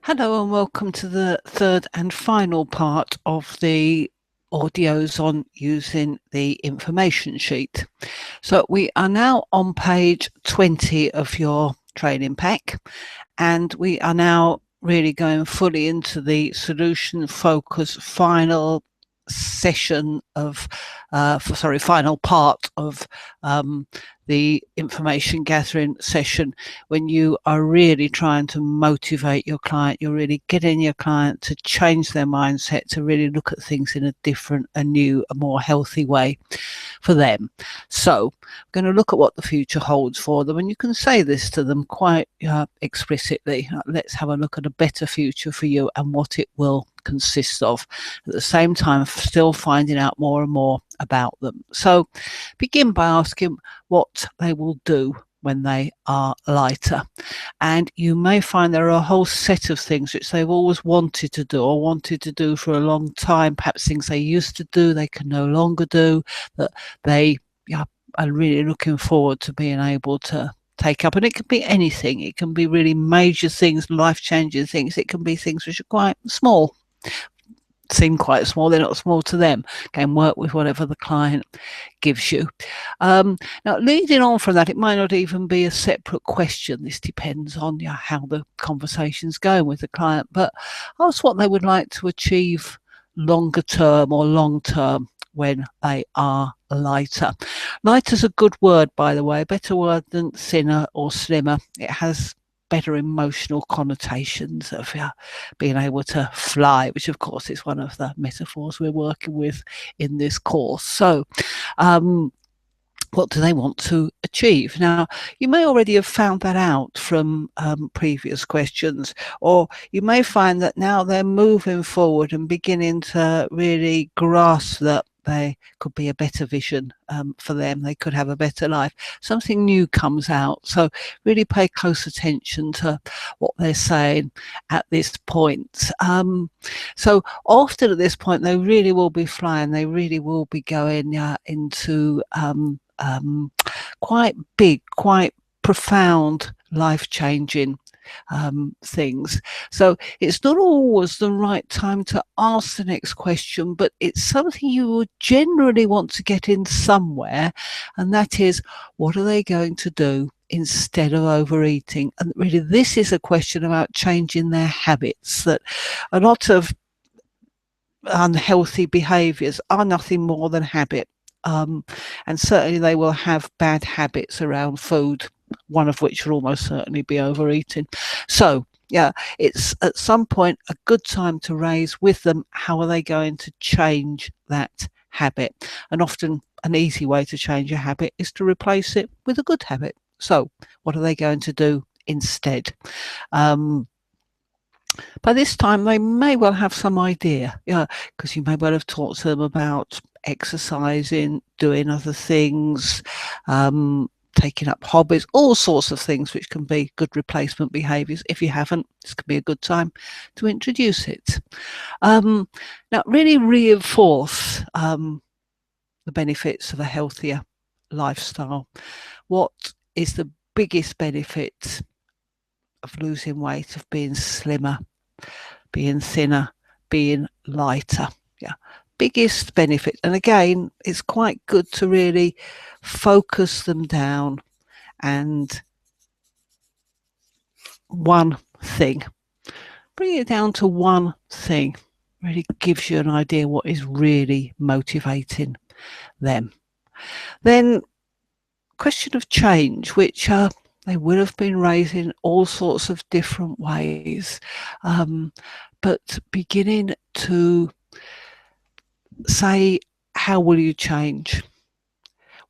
Hello and welcome to the third and final part of the audios on using the information sheet. So we are now on page 20 of your training pack, and we are now really going fully into the solution focus final session of final part of the information gathering session, when you are really trying to motivate your client. You're really getting your client to change their mindset, to really look at things in a different, a new, a more healthy way for them. So we're going to look at what the future holds for them, and you can say this to them quite explicitly. Let's have a look at a better future for you and what it will consist of, at the same time still finding out more and more about them. So begin by asking what they will do when they are lighter, and you may find there are a whole set of things which they've always wanted to do or wanted to do for a long time, perhaps things they used to do they can no longer do, that they are really looking forward to being able to take up. And it can be anything. It can be really major things, life-changing things. It can be things which are quite small, seem quite small, they're not small to them. Can work with whatever the client gives you. Now, leading on from that, it might not even be a separate question. This depends on how the conversation's going with the client, but ask what they would like to achieve longer term or long term when they are lighter. Lighter's a good word, by the way, a better word than thinner or slimmer. It has better emotional connotations of being able to fly, which of course is one of the metaphors we're working with in this course. So what do they want to achieve? Now, you may already have found that out from previous questions, or you may find that now they're moving forward and beginning to really grasp that they could be a better vision for them. They could have a better life. Something new comes out. So really pay close attention to what they're saying at this point. So often at this point, they really will be flying. They really will be going into quite big, quite profound, life-changing things. So it's not always the right time to ask the next question, but it's something you would generally want to get in somewhere, and that is, what are they going to do instead of overeating? And really, this is a question about changing their habits. That a lot of unhealthy behaviours are nothing more than habit. And certainly they will have bad habits around food, one of which will almost certainly be overeating. So it's at some point a good time to raise with them, how are they going to change that habit? And often an easy way to change a habit is to replace it with a good habit. So what are they going to do instead? By this time, they may well have some idea, because you may well have talked to them about exercising, doing other things, taking up hobbies, all sorts of things which can be good replacement behaviours. If you haven't, this could be a good time to introduce it. Now, really reinforce the benefits of a healthier lifestyle. What is the biggest benefit of losing weight, of being slimmer, being thinner, being lighter? Biggest benefit. And again, it's quite good to really focus them down, and one thing, bring it down to one thing, really gives you an idea what is really motivating them. Then question of change, which they will have been raised in all sorts of different ways, but beginning to say, how will you change?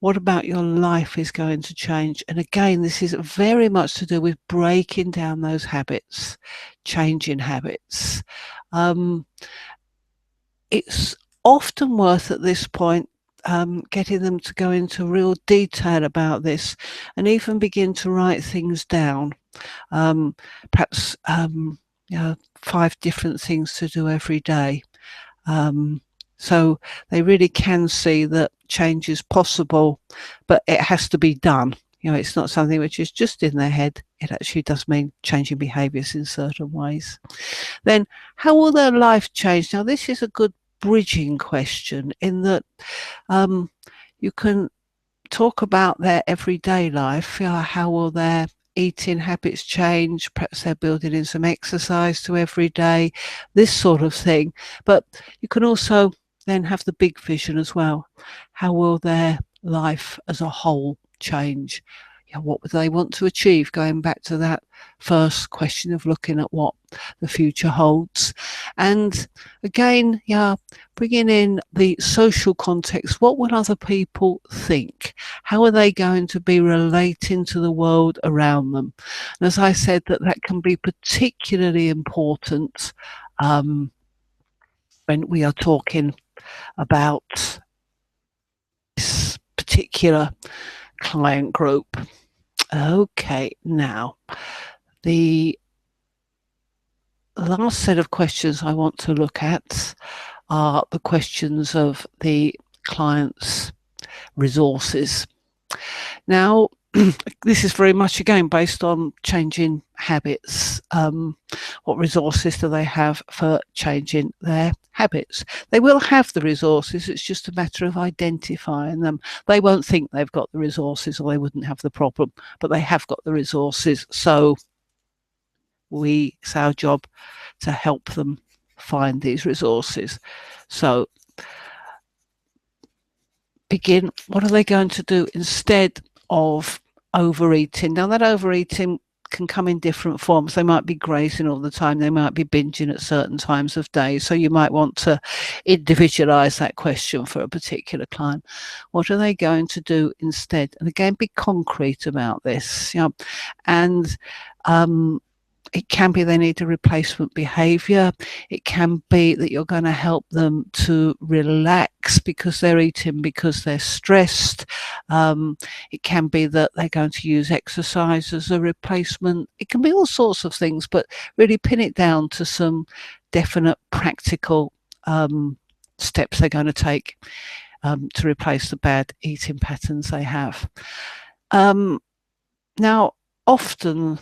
What about your life is going to change? And again, this is very much to do with breaking down those habits, changing habits. It's often worth at this point getting them to go into real detail about this and even begin to write things down. Perhaps 5 different things to do every day. So they really can see that change is possible, but it has to be done. You know, it's not something which is just in their head. It actually does mean changing behaviours in certain ways. Then, how will their life change? Now, this is a good bridging question in that you can talk about their everyday life. How will their eating habits change? Perhaps they're building in some exercise to every day, this sort of thing. But you can also then have the big vision as well. How will their life as a whole change? What would they want to achieve? Going back to that first question of looking at what the future holds. And again, bringing in the social context. What will other people think? How are they going to be relating to the world around them? And as I said, that can be particularly important when we are talking about this particular client group. Okay, now the last set of questions I want to look at are the questions of the client's resources. Now, this is very much again based on changing habits. What resources do they have for changing their habits? They will have the resources, it's just a matter of identifying them. They won't think they've got the resources or they wouldn't have the problem, but they have got the resources. So it's our job to help them find these resources. So begin, what are they going to do instead of overeating? Now, that overeating can come in different forms. They might be grazing all the time. They might be binging at certain times of day. So you might want to individualize that question for a particular client. What are they going to do instead? And again, be concrete about this. And it can be they need a replacement behaviour. It can be that you're going to help them to relax because they're eating because they're stressed. It can be that they're going to use exercise as a replacement. It can be all sorts of things, but really pin it down to some definite practical steps they're going to take to replace the bad eating patterns they have. Now, often,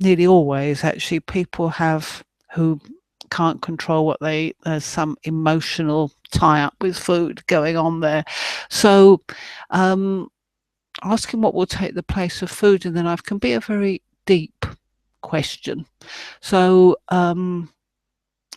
nearly always actually, people who can't control what there's some emotional tie-up with food going on there. So asking what will take the place of food in their life can be a very deep question. So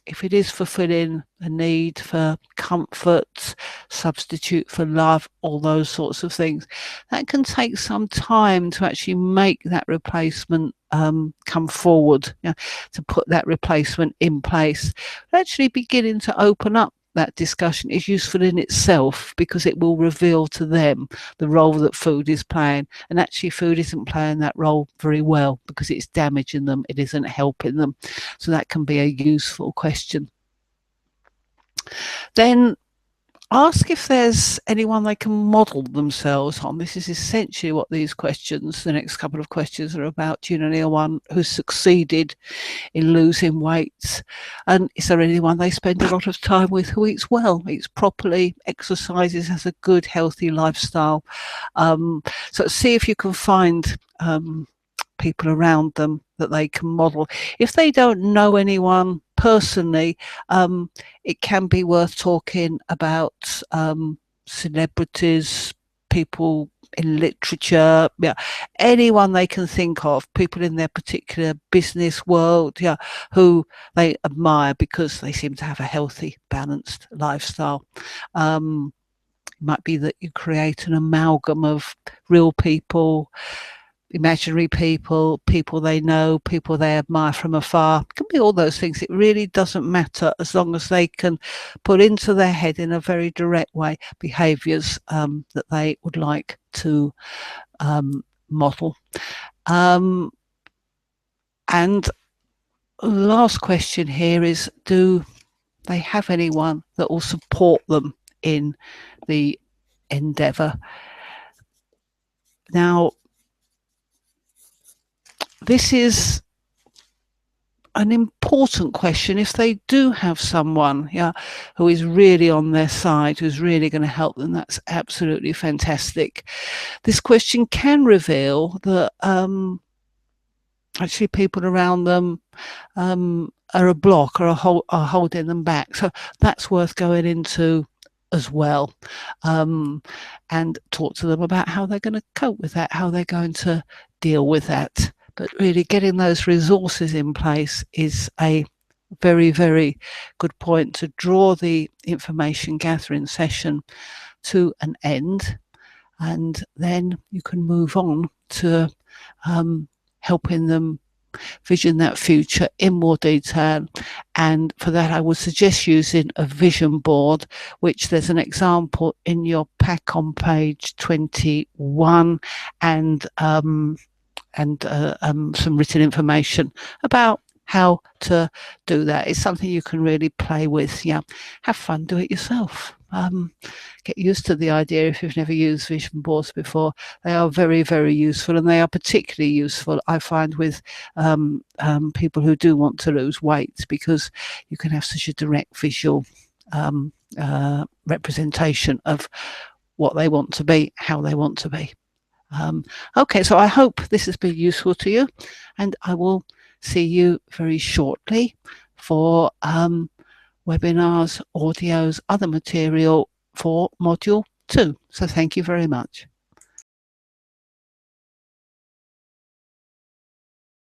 if it is fulfilling a need for comfort, substitute for love, all those sorts of things, that can take some time to actually make that replacement come forward, to put that replacement in place. Actually beginning to open up that discussion is useful in itself because it will reveal to them the role that food is playing, and actually food isn't playing that role very well because it's damaging them, it isn't helping them. So that can be a useful question. Then ask if there's anyone they can model themselves on. This is essentially what these questions, the next couple of questions, are about. Do you know anyone who's succeeded in losing weight? And is there anyone they spend a lot of time with who eats well, eats properly, exercises, has a good, healthy lifestyle? So see if you can find people around them that they can model. If they don't know anyone personally, it can be worth talking about celebrities, people in literature, anyone they can think of, people in their particular business world, who they admire because they seem to have a healthy, balanced lifestyle. It might be that you create an amalgam of real people, imaginary people, people they know, people they admire from afar. It can be all those things. It really doesn't matter as long as they can put into their head in a very direct way behaviours that they would like to model. And last question here is, do they have anyone that will support them in the endeavour? Now, this is an important question if they do have someone who is really on their side, who's really going to help them. That's absolutely fantastic. This question can reveal that actually people around them are a block or are holding them back. So that's worth going into as well, and talk to them about how they're going to cope with that, how they're going to deal with that. But really getting those resources in place is a very, very good point to draw the information gathering session to an end. And then you can move on to helping them vision that future in more detail. And for that, I would suggest using a vision board, which there's an example in your pack on page 21, and some written information about how to do that. It's something you can really play with. Have fun, do it yourself. Get used to the idea if you've never used vision boards before. They are very, very useful, and they are particularly useful, I find, with people who do want to lose weight, because you can have such a direct visual representation of what they want to be, how they want to be. Okay, so I hope this has been useful to you, and I will see you very shortly for webinars, audios, other material for Module 2. So thank you very much.